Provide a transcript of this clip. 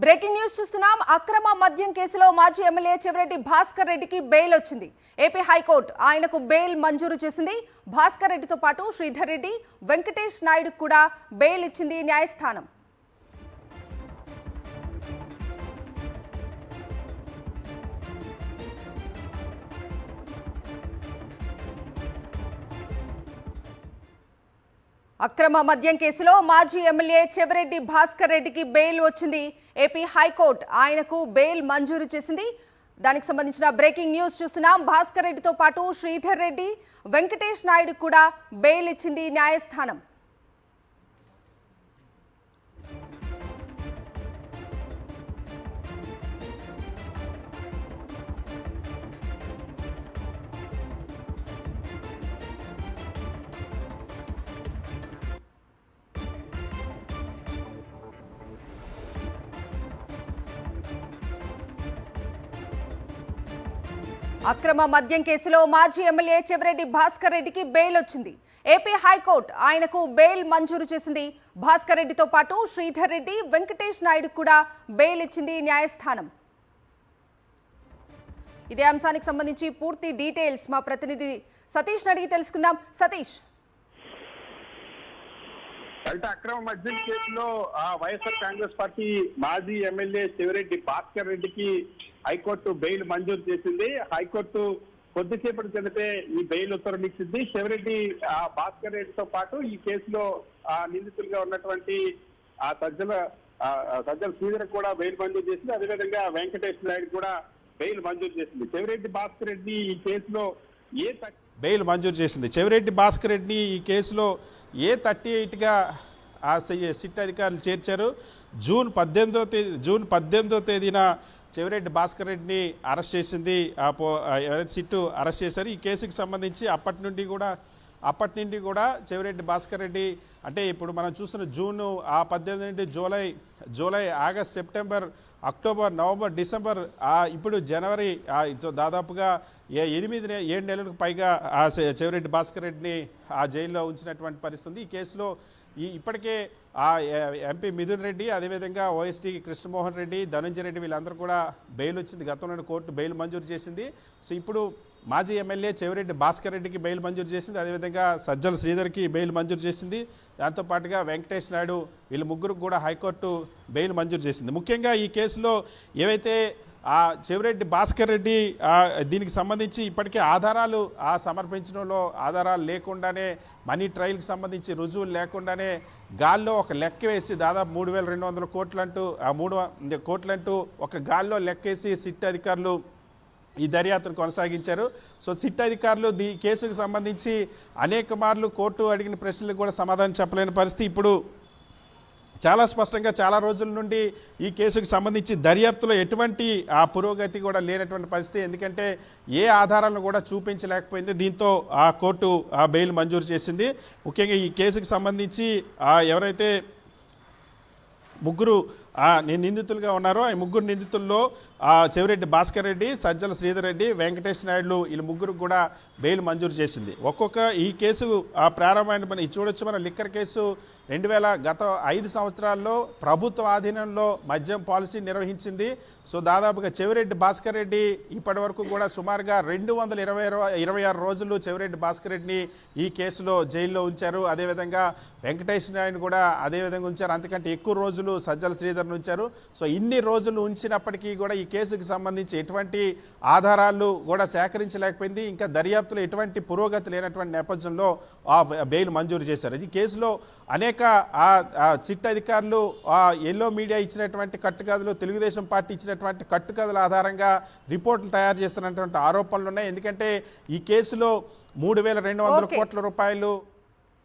Breaking news చూస్తున్నాం. అక్రమ మద్యం కేసులో మాజీ ఎమ్మెల్యే చెవిరెడ్డి భాస్కర్ రెడ్డికి బెయిల్ వచ్చింది. ఏపీ హైకోర్టు ఆయనకు బెయిల్ మంజూరు చేసింది. భాస్కర్ రెడ్డితో పాటు శ్రీధర్ రెడ్డి, వెంకటేష్ నాయుడుకు కూడా బెయిల్ ఇచ్చింది న్యాయస్థానం. అక్రమ మద్యం కేసులో మాజీ ఎమ్మెల్యే చెవిరెడ్డి భాస్కర్ రెడ్డికి బెయిల్ వచ్చింది. ఏపీ హైకోర్టు ఆయనకు బెయిల్ మంజూరు చేసింది. దానికి సంబంధించిన బ్రేకింగ్ న్యూస్ చూస్తున్నాం. భాస్కర్ రెడ్డితో పాటు శ్రీధర్ రెడ్డి, వెంకటేష్ నాయుడు కూడా బెయిల్ ఇచ్చింది న్యాయస్థానం. అక్రమ మద్యం కేసులో మాజీ ఎమ్మెల్యే చెవిరెడ్డి భాస్కర్ రెడ్డికి బెయిల్ వచ్చింది. ఏపీ హైకోర్టు ఆయనకు బెయిల్ మంజూరు చేసింది. భాస్కర్ రెడ్డితో పాటు శ్రీధర్ రెడ్డి, వెంకటేష్ నాయుడు కూడా బెయిల్ ఇచ్చింది న్యాయస్థానం. ఇదే అంశానికి సంబంధించి పూర్తి డీటెయిల్స్ మా ప్రతినిధి సతీష్ అడిగి తెలుసుకుందాం. సతీష్, అక్రమ మద్యం కేసులో వైఎస్ఆర్ కాంగ్రెస్ పార్టీ మాజీ ఎమ్మెల్యే చెవిరెడ్డి భాస్కర్ రెడ్డికి హైకోర్టు బెయిల్ మంజూరు చేసింది. హైకోర్టు కొద్దిసేపటి కిందటే ఈ బెయిల్ ఉత్తర్వులు ఇచ్చింది. చెవిరెడ్డి భాస్కర్ రెడ్డితో పాటు ఈ కేసులో నిందితులుగా ఉన్నటువంటి సజ్జల శ్రీధర్ కూడా బెయిల్ మంజూరు చేసింది. అదేవిధంగా వెంకటేష్ నాయుడు కూడా బెయిల్ మంజూరు చేసింది. చెవిరెడ్డి భాస్కర్ రెడ్డి ఈ కేసులో బెయిల్ మంజూరు చేసింది. చెవిరెడ్డి భాస్కర్ రెడ్డి ఈ కేసులో A38గా సిట్ అధికారులు చేర్చారు. జూన్ 18వ తేదీన చెవిరెడ్డి భాస్కర్ రెడ్డిని అరెస్ట్ చేసింది. ఎవరైతే సిట్టు అరెస్ట్ చేశారు. ఈ కేసుకు సంబంధించి అప్పటి నుండి కూడా చెవిరెడ్డి భాస్కర్ రెడ్డి అంటే ఇప్పుడు మనం చూస్తున్న జూన్ 18 నుండి July, August, September, October, November, December, ఇప్పుడు జనవరి, దాదాపుగా 7 నెలలకు పైగా చెవిరెడ్డి భాస్కర్ రెడ్డిని జైల్లో ఉంచినటువంటి పరిస్థితి. ఈ కేసులో ఇప్పటికే ఎంపీ మిథున్ రెడ్డి, అదేవిధంగా ఓఎస్టీ కృష్ణమోహన్ రెడ్డి, ధనంజయ రెడ్డి వీళ్ళందరూ కూడా బెయిల్ వచ్చింది. గతంలోని కోర్టు బెయిల్ మంజూరు చేసింది. సో ఇప్పుడు మాజీ ఎమ్మెల్యే చెవిరెడ్డి భాస్కర్ రెడ్డికి బెయిల్ మంజూరు చేసింది. అదేవిధంగా సజ్జల శ్రీధర్కి బెయిల్ మంజూరు చేసింది. దాంతోపాటుగా వెంకటేష్ నాయుడు వీళ్ళ ముగ్గురికి కూడా హైకోర్టు బెయిల్ మంజూరు చేసింది. ముఖ్యంగా ఈ కేసులో ఏవైతే చెవిరెడ్డి భాస్కర్ రెడ్డి దీనికి సంబంధించి ఇప్పటికే ఆధారాలు సమర్పించడంలో ఆధారాలు లేకుండానే మనీ ట్రయల్కి సంబంధించి రుజువులు లేకుండానే గాల్లో ఒక లెక్క వేసి దాదాపు 3,200 కోట్లంటూ 3 కోట్లంటూ ఒక గాల్లో లెక్కేసి సిట్ అధికారులు ఈ దర్యాప్తును కొనసాగించారు. సో సిట్ అధికారులు ఈ కేసుకు సంబంధించి అనేక మార్లు కోర్టు అడిగిన ప్రశ్నలకు కూడా సమాధానం చెప్పలేని పరిస్థితి. ఇప్పుడు చాలా స్పష్టంగా చాలా రోజుల నుండి ఈ కేసుకు సంబంధించి దర్యాప్తులో ఎటువంటి పురోగతి కూడా లేనటువంటి పరిస్థితి. ఎందుకంటే ఏ ఆధారాలను కూడా చూపించలేకపోయింది. దీంతో కోర్టు బెయిల్ మంజూరు చేసింది. ముఖ్యంగా ఈ కేసుకు సంబంధించి ఎవరైతే ముగ్గురు నిందితులుగా ఉన్నారో ఈ ముగ్గురు నిందితుల్లో చెవిరెడ్డి భాస్కర్ రెడ్డి, సజ్జల శ్రీధర్ రెడ్డి, వెంకటేష్ నాయుడు వీళ్ళ ముగ్గురు కూడా బెయిల్ మంజూరు చేసింది. ఈ కేసు ప్రారంభమైన చూడొచ్చు మనం లిక్కర్ కేసు గత 5 సంవత్సరాల్లో ప్రభుత్వ ఆధీనంలో మద్యం పాలసీ నిర్వహించింది. సో దాదాపుగా చెవిరెడ్డి భాస్కర్ రెడ్డి ఇప్పటి వరకు కూడా సుమారుగా 226 రోజులు చెవిరెడ్డి భాస్కర్ రెడ్డిని ఈ కేసులో జైల్లో ఉంచారు. అదేవిధంగా వెంకటేష్ నాయుడు కూడా అదేవిధంగా ఉంచారు. అంతకంటే ఎక్కువ రోజులు సజ్జల శ్రీధర్ను ఉంచారు. సో ఇన్ని రోజులు ఉంచినప్పటికీ కూడా ఈ కేసుకు సంబంధించి ఎటువంటి ఆధారాలు కూడా సేకరించలేకపోయింది. ఇంకా దర్యాప్తులో ఎటువంటి పురోగతి లేనటువంటి నేపథ్యంలో బెయిల్ మంజూరు చేశారు. ఈ కేసులో అనేక సిట్ అధికారులు ఎల్లో మీడియా ఇచ్చినటువంటి కట్టుకథలు, తెలుగుదేశం పార్టీ ఇచ్చినటువంటి కట్టుకథల ఆధారంగా రిపోర్టులు తయారు చేస్తున్నటువంటి ఆరోపణలు ఉన్నాయి. ఎందుకంటే ఈ కేసులో 3,200 కోట్ల రూపాయలు